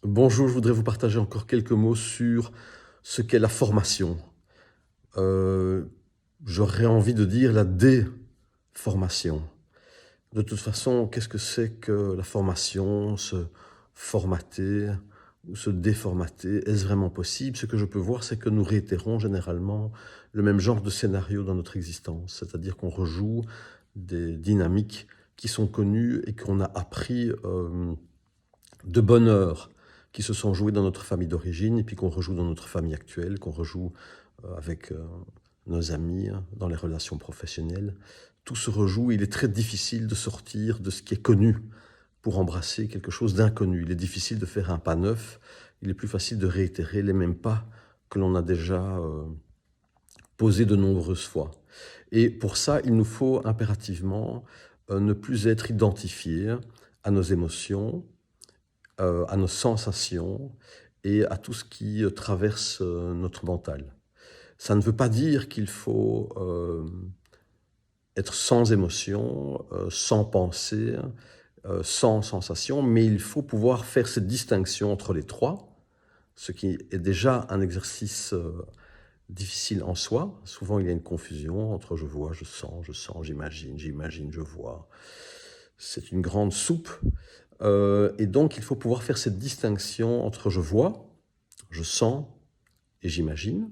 Bonjour, je voudrais vous partager encore quelques mots sur ce qu'est la formation. Euh, J'aurais envie de dire la déformation. De toute façon, qu'est-ce que c'est que la formation, se formater ou se déformater? Est-ce vraiment possible? Ce que je peux voir, c'est que nous réitérons généralement le même genre de scénario dans notre existence, c'est-à-dire qu'on rejoue des dynamiques qui sont connues et qu'on a appris de bonne heure qui se sont joués dans notre famille d'origine et puis qu'on rejoue dans notre famille actuelle, qu'on rejoue avec nos amis, dans les relations professionnelles. Tout se rejoue. Il est très difficile de sortir de ce qui est connu pour embrasser quelque chose d'inconnu. Il est difficile de faire un pas neuf. Il est plus facile de réitérer les mêmes pas que l'on a déjà posés de nombreuses fois. Et pour ça, il nous faut impérativement ne plus être identifiés à nos émotions, à nos sensations et à tout ce qui traverse notre mental. Ça ne veut pas dire qu'il faut être sans émotion, sans pensée, sans sensation, mais il faut pouvoir faire cette distinction entre les trois, ce qui est déjà un exercice difficile en soi. Souvent, il y a une confusion entre je vois, je sens, j'imagine, je vois. C'est une grande soupe. Et donc, il faut pouvoir faire cette distinction entre je vois, je sens et j'imagine.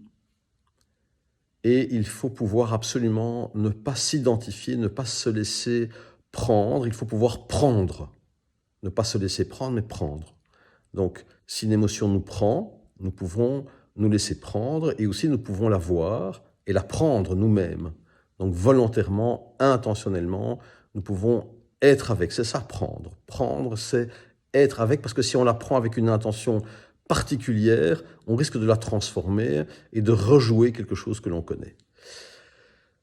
Et il faut pouvoir absolument ne pas s'identifier, ne pas se laisser prendre. Il faut pouvoir prendre. Ne pas se laisser prendre, mais prendre. Donc, si une émotion nous prend, nous pouvons nous laisser prendre et aussi nous pouvons la voir et la prendre nous-mêmes. Donc, volontairement, intentionnellement, nous pouvons être avec. C'est ça, prendre. Prendre, c'est être avec, parce que si on la prend avec une intention particulière, on risque de la transformer et de rejouer quelque chose que l'on connaît.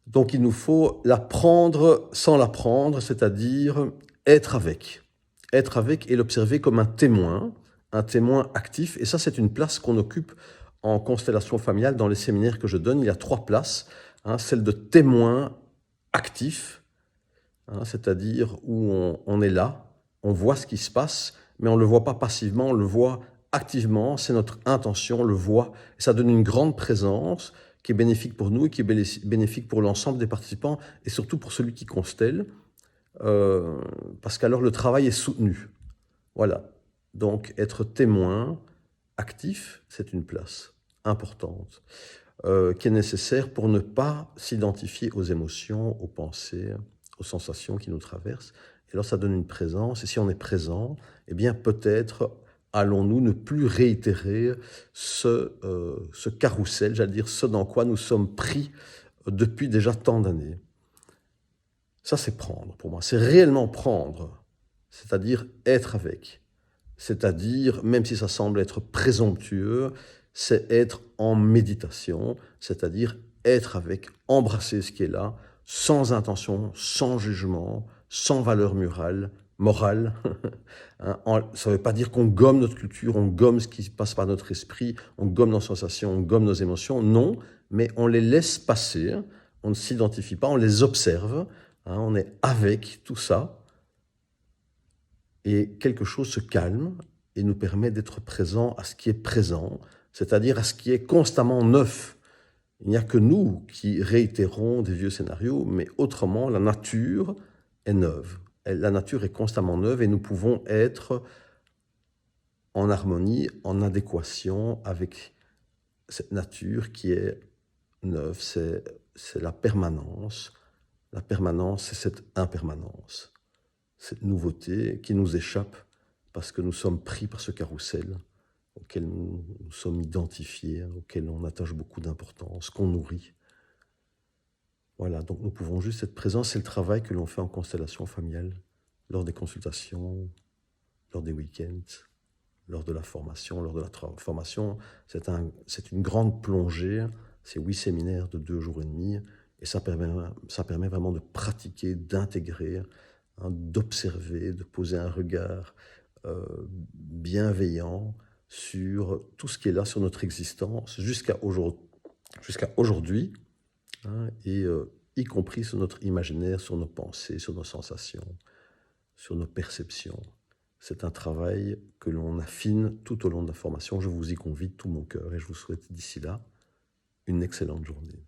Donc, il nous faut la prendre sans la prendre, c'est-à-dire être avec. Être avec et l'observer comme un témoin actif. Et ça, c'est une place qu'on occupe en constellation familiale dans les séminaires que je donne. Il y a 3 places. Celle de témoin actif, c'est-à-dire où on est là, on voit ce qui se passe, mais on ne le voit pas passivement, on le voit activement, c'est notre intention, on le voit. Et ça donne une grande présence qui est bénéfique pour nous et qui est bénéfique pour l'ensemble des participants et surtout pour celui qui constelle, parce qu'alors le travail est soutenu. Voilà. Donc être témoin actif, c'est une place importante qui est nécessaire pour ne pas s'identifier aux émotions, aux pensées, aux sensations qui nous traversent. Et alors ça donne une présence. Et si on est présent, eh bien peut-être allons-nous ne plus réitérer ce carrousel, j'allais dire ce dans quoi nous sommes pris depuis déjà tant d'années. Ça, c'est prendre pour moi. C'est réellement prendre, c'est-à-dire être avec. C'est-à-dire, même si ça semble être présomptueux, c'est être en méditation, c'est-à-dire être avec, embrasser ce qui est là, sans intention, sans jugement, sans valeur morale. Ça ne veut pas dire qu'on gomme notre culture, on gomme ce qui passe par notre esprit, on gomme nos sensations, on gomme nos émotions. Non, mais on les laisse passer, on ne s'identifie pas, on les observe, on est avec tout ça, et quelque chose se calme et nous permet d'être présent à ce qui est présent, c'est-à-dire à ce qui est constamment neuf. Il n'y a que nous qui réitérons des vieux scénarios, mais autrement, la nature est neuve. La nature est constamment neuve et nous pouvons être en harmonie, en adéquation avec cette nature qui est neuve. C'est la permanence. La permanence, c'est cette impermanence, cette nouveauté qui nous échappe parce que nous sommes pris par ce carrousel auquel nous sommes identifiés, auquel on attache beaucoup d'importance, qu'on nourrit. Voilà, donc nous pouvons juste être présents. C'est le travail que l'on fait en constellation familiale, lors des consultations, lors des week-ends, lors de la formation. Lors de la formation, c'est une grande plongée, c'est 8 séminaires de 2 jours et demi, et ça permet vraiment de pratiquer, d'intégrer, d'observer, de poser un regard bienveillant sur tout ce qui est là, sur notre existence, jusqu'à aujourd'hui, et y compris sur notre imaginaire, sur nos pensées, sur nos sensations, sur nos perceptions. C'est un travail que l'on affine tout au long de la formation. Je vous y convie de tout mon cœur et je vous souhaite d'ici là une excellente journée.